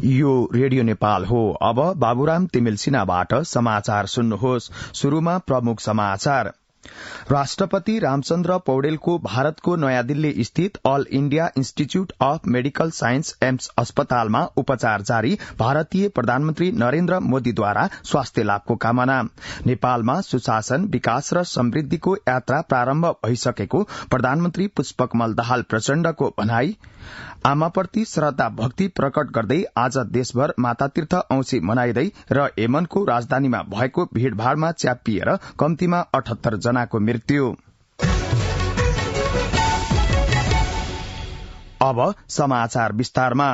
यो रेडियो नेपाल हो। अब बाबुराम तिमिल सिन्हाबाट समाचार सुन्नुहोस्। शुरूमा प्रमुख समाचार। राष्ट्रपति रामचन्द्र पौडेलको भारतको नयाँ दिल्ली स्थित all India institute of medical science AIIMS अस्पतालमा उपचार जारी। भारतीय प्रधानमन्त्री नरेन्द्र मोदीद्वारा स्वास्थ्य लाभको कामना। नेपालमा सुशासन, विकास र समृद्धिको यात्रा प्रारम्भ भइसकेको प्रधानमन्त्री पुष्पकमल दाहाल प्रचण्डको भनाई। आमाप्रति श्रद्धा भक्ति प्रकट गर्दै आज देशभर मातातीर्थ औंसी मनाइँदै र यमनको राजधानीमा भएको भीड़भाड़मा च्यापिएर कम्तीमा 78 जनाको मृत्यु। अब समाचार विस्तारमा।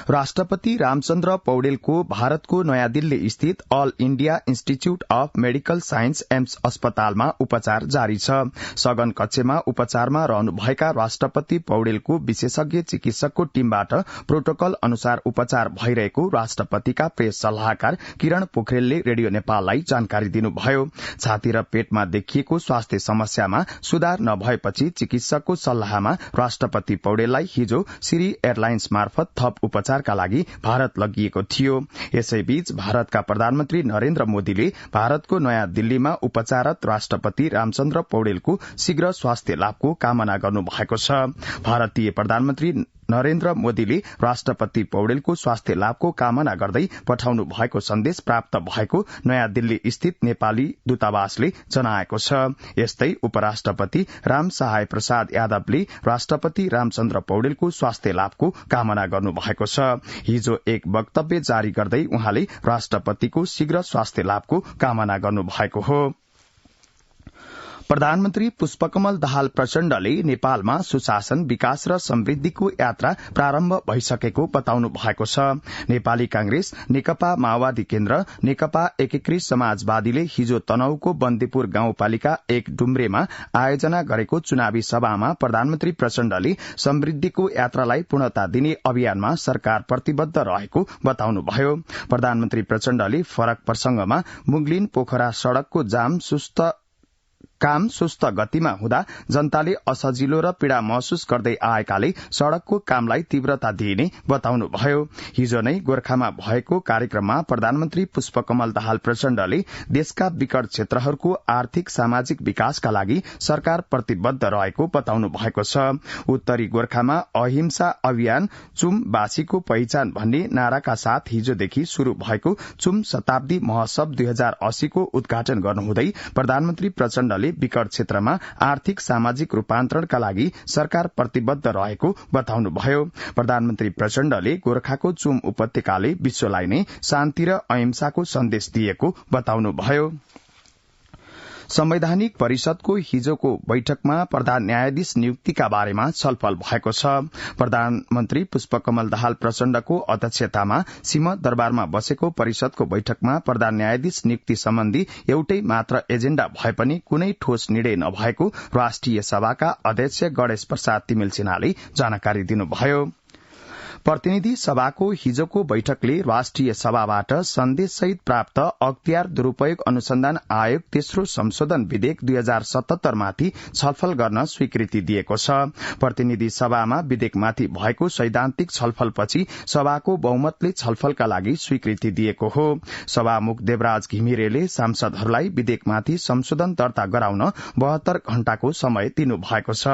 राष्ट्रपति रामचन्द्र पौडेलको भारतको नयाँ दिल्ली स्थित all India institute of medical science AIIMS अस्पतालमा उपचार जारी छ। सघन कक्षमा उपचारमा रहनुभएका राष्ट्रपति पौडेलको विशेषज्ञ चिकित्सकको टीमबाट प्रोटोकल अनुसार उपचार भइरहेको राष्ट्रपतिका प्रेस सल्लाहकार किरण पोखरेलले रेडियो नेपाललाई जानकारी दिनुभयो। छाती र पेटमा देखिएको स्वास्थ्य समस्यामा सुधार नभएपछि चिकित्सकको सल्लाहमा राष्ट्रपति पौडेललाई हिजो सिरी एयरलाइन्स मार्फत थप उपचारका लागि भारत लगिएको थियो। यसैबीच भारतका प्रधानमन्त्री नरेन्द्र मोदीले भारतको नयाँ दिल्लीमा उपचाररत राष्ट्रपति रामचन्द्र पौडेलको शीघ्र स्वास्थ्य लाभको कामना गर्नुभएको छ। भारतीय प्रधानमन्त्री नरेन्द्र मोदीले राष्ट्रपति पौडेलको स्वास्थ्य लाभको कामना गर्दै पठाउनु भएको सन्देश प्राप्त भएको नयाँ दिल्ली स्थित नेपाली दूतावासले जनाएको छ। यस्तै उपराष्ट्रपति राम सहाय प्रसाद यादवले राष्ट्रपति रामचन्द्र पौडेलको स्वास्थ्य लाभको कामना गर्नुभएको छ। हिजो एक वक्तव्य जारी गर्दै उहाँले राष्ट्रपतिको शीघ्र स्वास्थ्य लाभको कामना गर्नुभएको हो। प्रधानमन्त्री पुष्पकमल दाहाल प्रचण्डले नेपालमा सुशासन, विकास र समृद्धिको यात्रा प्रारम्भ भइसकेको बताउनु भएको छ। नेपाली कांग्रेस, नेकपा माओवादी केन्द्र, नेकपा एकीकृत समाजवादीले हिजो तनहुको बन्दीपुर गाउँपालिका 1 डुम्रेमा आयोजना गरेको चुनावी सभामा प्रधानमन्त्री प्रचण्डले समृद्धिको यात्रालाई पूर्णता दिने अभियानमा सरकार प्रतिबद्ध रहेको बताउनुभयो। प्रधानमन्त्री प्रचण्डले फरक प्रसंगमा मुगलिन पोखरा सड़कको काम सुस्त गतिमा हुँदा जनताले असजिलो र पीड़ा महसुस गर्दै आएकाले सड़कको कामलाई तीव्रता दिइने बताउनुभयो। हिजो नै गोर्खामा भएको कार्यक्रममा प्रधानमन्त्री पुष्पकमल दाहाल प्रचण्डले देशका विकट क्षेत्रहरूको आर्थिक सामाजिक विकासका लागि सरकार प्रतिबद्ध रहेको बताउनु भएको छ। उत्तरी गोर्खामा अहिंसा अभियान चुमवासीको पहिचान भन्ने नाराका साथ हिजोदेखि शुरू भएको चुम शताब्दी महोत्सव 2080 को उद्घाटन गर्नुहुँदै प्रधानमन्त्री प्रचण्डले विकट क्षेत्रमा आर्थिक सामाजिक रूपान्तरणका लागि सरकार प्रतिबद्ध रहेको बताउनुभयो। प्रधानमन्त्री प्रचण्डले गोर्खाको चुम उपत्यकाले विश्वलाई नै शान्ति र अहिंसाको सन्देश दिएको बताउनुभयो। संवैधानिक परिषदको हिजोको बैठकमा प्रधान न्यायाधीश नियुक्तिका बारेमा छलफल भएको छ। प्रधानमन्त्री पुष्पकमल दाहाल प्रचण्डको अध्यक्षतामा सिंहदरबारमा बसेको परिषदको बैठकमा प्रधान न्यायाधीश नियुक्ति सम्बन्धी एउटै मात्र एजेण्डा भए पनि कुनै ठोस निर्णय नभएको राष्ट्रिय सभाका अध्यक्ष गणेश प्रसाद तिमिल सिन्हाले जानकारी दिनुभयो। प्रतिनिधि सभाको हिजोको बैठकले राष्ट्रिय सभाबाट सन्देशसहित प्राप्त अख्तियार दुरूपयोग अनुसन्धान आयोग तेस्रो संशोधन विधेयक 2077 माथि छलफल गर्न स्वीकृति दिएको छ। प्रतिनिधि सभामा विधेयकमाथि भएको सैद्धान्तिक छलफलपछि सभाको बहुमतले छलफलका लागि स्वीकृति दिएको हो। सभामुख देवराज घिमिरेले सांसदहरूलाई विधेयकमाथि संशोधन दर्ता गराउन 72 घण्टाको समय दिनु भएको छ।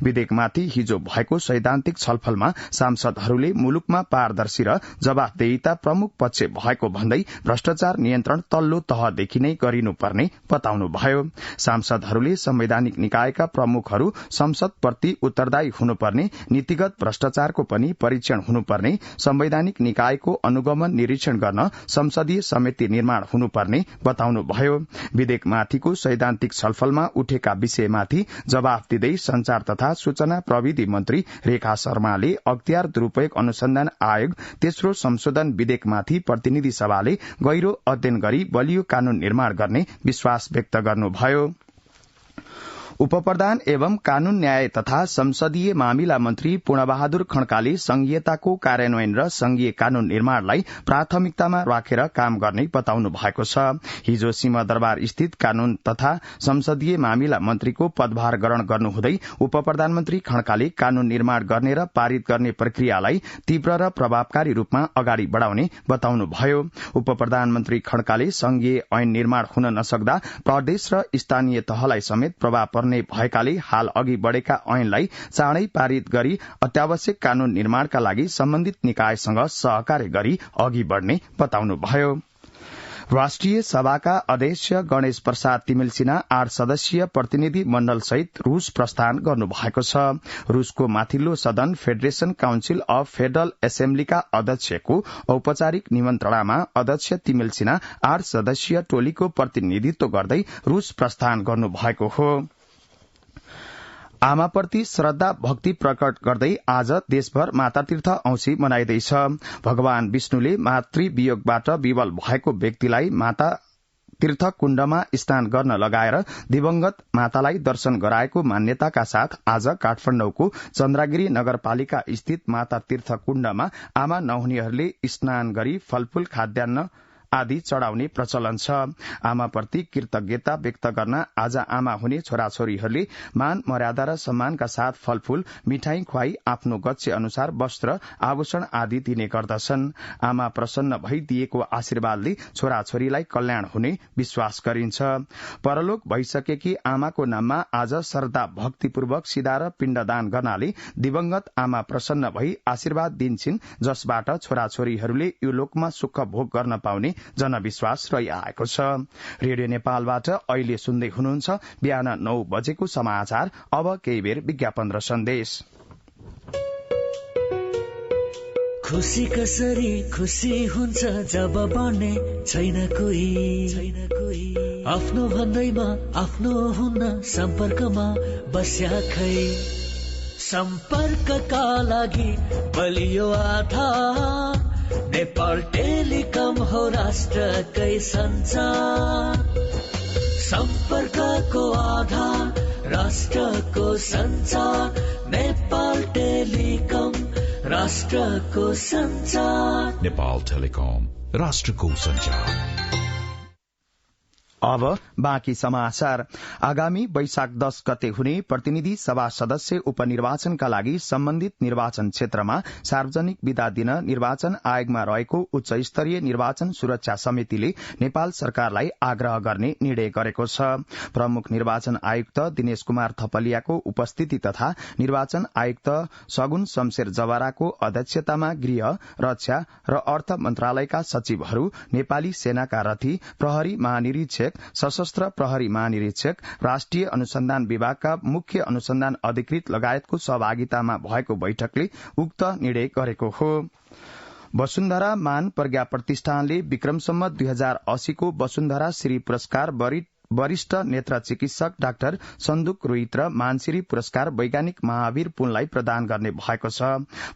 विधेयकमाथि हिजो भएको सैद्धान्तिक छलफलमा सांसदहरूले मुलुकमा पारदर्शी र जवाफदेहिता प्रमुख पक्ष भएको भन्दै भ्रष्टाचार नियन्त्रण तल्लो तहदेखि नै गरिनुपर्ने बताउनुभयो। सांसदहरूले संवैधानिक निकायका प्रमुखहरू संसदप्रति उत्तरदायी हुनुपर्ने, नीतिगत भ्रष्टाचारको पनि परीक्षण हुनुपर्ने, संवैधानिक निकायको अनुगमन निरीक्षण गर्न संसदीय समिति निर्माण हुनुपर्ने बताउनुभयो। विधेयकमाथिको सैद्धान्तिक छलफलमा उठेका विषयमाथि जवाफ दिँदै संचार तथा सूचना प्रविधि मन्त्री रेखा शर्माले अख्तियार दुरूपयोग अनुसन्धान आयोग तेस्रो संशोधन विधेयकमाथि प्रतिनिधि सभाले गहिरो अध्ययन गरी बलियो कानून निर्माण गर्ने विश्वास व्यक्त गर्नुभयो। उपप्रधान एवं कानून न्याय तथा संसदीय मामिला मन्त्री पूर्णबहादुर खड्काले संघीयताको कार्यान्वयन र संघीय कानून निर्माणलाई प्राथमिकतामा राखेर काम गर्ने बताउनु भएको छ। हिजो सिंहदरबार स्थित कानून तथा संसदीय मामिला मन्त्रीको पदभार ग्रहण गर्नुहुँदै उप प्रधानमन्त्री खड्काले कानून निर्माण गर्ने र पारित गर्ने प्रक्रियालाई तीव्र र प्रभावकारी रूपमा अगाडि बढ़ाउने बताउनुभयो। उप प्रधानमन्त्री खड्काले संघीय ऐन निर्माण हुन नसक्दा प्रदेश र स्थानीय तहलाई समेत प्रभाव पर्ने भएकाले हाल अघि बढ़ेका ऐनलाई चाँडै पारित गरी अत्यावश्यक कानून निर्माणका लागि सम्बन्धित निकायसँग सहकार्य गरी अघि बढ़ने बताउनुभयो। राष्ट्रिय सभाका अध्यक्ष गणेश प्रसाद तिमिल सिन्हा 8 सदस्यीय प्रतिनिधि मण्डल सहित रूस प्रस्थान गर्नु भएको छ। रूसको माथिल्लो सदन फेडरेशन काउन्सिल अफ फेडरल एसेम्ब्लीका अध्यक्षको औपचारिक निमन्त्रणामा अध्यक्ष तिमिल सिन्हा 8 सदस्यीय टोलीको प्रतिनिधित्व गर्दै रूस प्रस्थान गर्नु भएको हो। आमाप्रति श्रद्धा भक्ति प्रकट गर्दै आज देशभर मातातीर्थ औंसी मनाइँदैछ। भगवान विष्णुले मातृवियोगबाट विवल भएको व्यक्तिलाई माता तीर्थ कुण्डमा स्नान गर्न लगाएर दिवंगत मातालाई दर्शन गराएको मान्यताका साथ आज काठमाडौँको चन्द्रगिरी नगरपालिका स्थित माता तीर्थ कुण्डमा आमा नहुनेहरूले स्नान गरी फलफूल खाद्यान्न आदि चढ़ाउने प्रचलन छ। आमाप्रति कृतज्ञता व्यक्त गर्न आज आमा हुने छोराछोरीहरूले मान मर्यादा र सम्मानका साथ फलफूल मिठाई खुवाई आफ्नो गच्छे अनुसार वस्त्र आभूषण आदि दिने गर्दछन्। आमा प्रसन्न भई दिएको आशीर्वादले छोराछोरीलाई कल्याण हुने विश्वास गरिन्छ। परलोक भइसकेकी आमाको नाममा आज श्रद्धा भक्तिपूर्वक सिधा र पिण्डदान गर्नाले दिवंगत आमा प्रसन्न भई आशीर्वाद दिन्छन्, जसबाट छोराछोरीहरूले यो लोकमा सुख भोग गर्न पाउने जनविश्वास रहिआएको छ। रेडियो नेपालबाट अहिले सुन्दै हुनुहुन्छ बिहान 9 बजेको समाचार। अब केही बेर विज्ञापन र सन्देश। खुशी कसरी खुशी हुन्छ जब बने छैन कोही आफ्नो भन्दैमा आफ्नो हुन सम्पर्कमा बस्या खै। सम्पर्कका लागि बलियो आधार नेपाल टेलिकम हो राष्ट्रकै सञ्चार। सम्पर्कको आधार राष्ट्रको सञ्चार। नेपाल टेलिकम राष्ट्रको सञ्चार। नेपाल टेलिकम राष्ट्रको सञ्चार। अब बाँकी समाचार। आगामी वैशाख 10 गते हुने प्रतिनिधि सभा सदस्य उपनिर्वाचनका लागि सम्बन्धित निर्वाचन क्षेत्रमा सार्वजनिक विदा दिन निर्वाचन आयोगमा रहेको उच्च स्तरीय निर्वाचन सुरक्षा समितिले नेपाल सरकारलाई आग्रह गर्ने निर्णय गरेको छ। प्रमुख निर्वाचन आयुक्त दिनेश कुमार थपलियाको उपस्थिति तथा निर्वाचन आयुक्त सगुन शमशेर जवाराको अध्यक्षतामा गृह, रक्षा र अर्थ मन्त्रालयका सचिवहरू, नेपाली सेनाका रथी, प्रहरी महानिरीक्षक, सशस्त्र प्रहरी महानिरीक्षक, राष्ट्रिय अनुसन्धान विभागका मुख्य अनुसन्धान अधिकृत लगायतको सहभागितामा भएको बैठकले उक्त निर्णय गरेको हो। वसुन्धरा मान प्रज्ञा प्रतिष्ठानले विक्रम सम्वत 2080 को वसुन्धरा श्री पुरस्कार वरिष्ठ नेत्र चिकित्सक डाक्टर सन्दुक रोहित र मानसिरी पुरस्कार वैज्ञानिक महावीर पुनलाई प्रदान गर्ने भएको छ।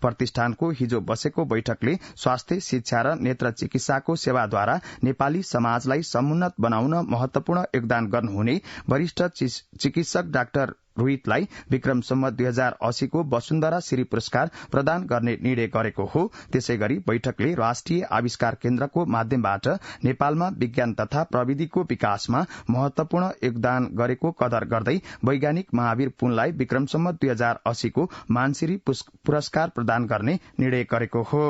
प्रतिष्ठानको हिजो बसेको बैठकले स्वास्थ्य, शिक्षा र नेत्र चिकित्साको सेवाद्वारा नेपाली समाजलाई समुन्नत बनाउन महत्वपूर्ण योगदान गर्नुहुने वरिष्ठ चिकित्सक डाक्टर रोहितलाई विक्रम सम्वत 2080 को वसुन्धरा श्री पुरस्कार प्रदान गर्ने निर्णय गरेको हो। त्यसैगरी बैठकले राष्ट्रिय आविष्कार केन्द्रको माध्यमबाट नेपालमा विज्ञान तथा प्रविधिको विकासमा महत्वपूर्ण योगदान गरेको कदर गर्दै वैज्ञानिक महावीर पुनलाई विक्रम सम्वत 2080 को मानसिरी पुरस्कार प्रदान गर्ने निर्णय गरेको हो।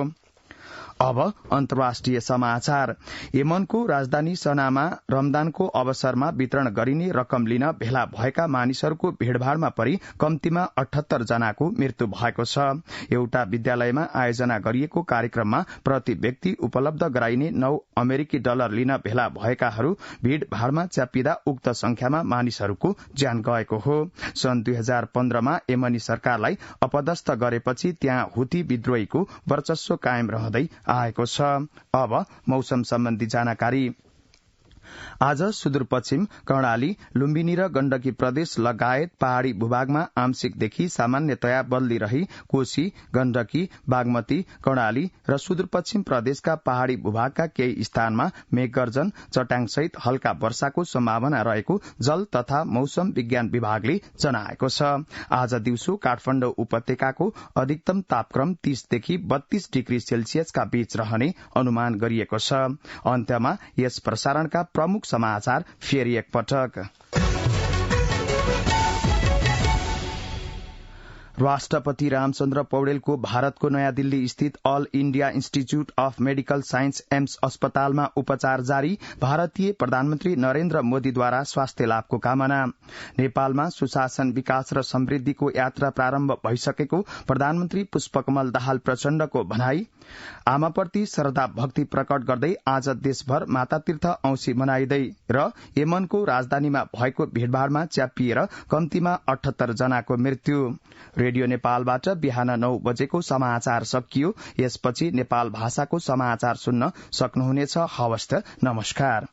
अब अन्तर्राष्ट्रिय समाचार। यमनको राजधानी सनामा रमदानको अवसरमा वितरण गरिने रकम लिन भेला भएका मानिसहरूको भीड़भाड़मा परि कम्तीमा 78 जनाको मृत्यु भएको छ। एउटा विद्यालयमा आयोजना गरिएको कार्यक्रममा प्रति व्यक्ति उपलब्ध गराइने $9 लिन भेला भएकाहरू भीड़भाड़मा च्यापिँदा उक्त संख्यामा मानिसहरूको ज्यान गएको हो। सन् 2015 मा यमनी सरकारलाई अपदस्थ गरेपछि त्यहाँ हुती विद्रोहीको वर्चस्व कायम रहँदै आएको छ। अब मौसम सम्बन्धी जानकारी। आज सुदूरपश्चिम कर्णाली, लुम्बिनी र गण्डकी प्रदेश लगायत पहाड़ी भूभागमा आंशिकदेखि सामान्यतया बदली रही कोशी, गण्डकी, बागमती, कर्णाली र सुदूरपश्चिम प्रदेशका पहाड़ी भूभागका केही स्थानमा मेघगर्जन, चट्याङसहित हल्का वर्षाको सम्भावना रहेको जल तथा मौसम विज्ञान विभागले जनाएको छ। आज दिउँसो काठमाडौँ उपत्यकाको अधिकतम तापक्रम 30 देखि 32 डिग्री सेल्सियसका बीच रहने अनुमान गरिएको छ। अन्त्यमा यस प्रसारणका प्रमुख समाचार फेरि एकपटक। राष्ट्रपति रामचन्द्र पौडेलको भारतको नयाँ दिल्ली स्थित all India institute of medical science AIIMS अस्पतालमा उपचार जारी, भारतीय प्रधानमन्त्री नरेन्द्र मोदीद्वारा स्वास्थ्य लाभको कामना। नेपालमा सुशासन, विकास र समृद्धिको यात्रा प्रारम्भ भइसकेको प्रधानमन्त्री पुष्पकमल दाहाल प्रचण्डको भनाई। आमाप्रति श्रद्धा भक्ति प्रकट गर्दै आज देशभर मातातीर्थ औंसी मनाइँदै र यमनको राजधानीमा भएको भीड़भाड़मा च्यापिएर कम्तीमा 78 जनाको मृत्यु। रेडियो नेपालबाट बिहान 9 बजेको समाचार सकियो। यसपछि नेपाल भाषाको समाचार सुन्न सक्नुहुनेछ। हवस् त, नमस्कार।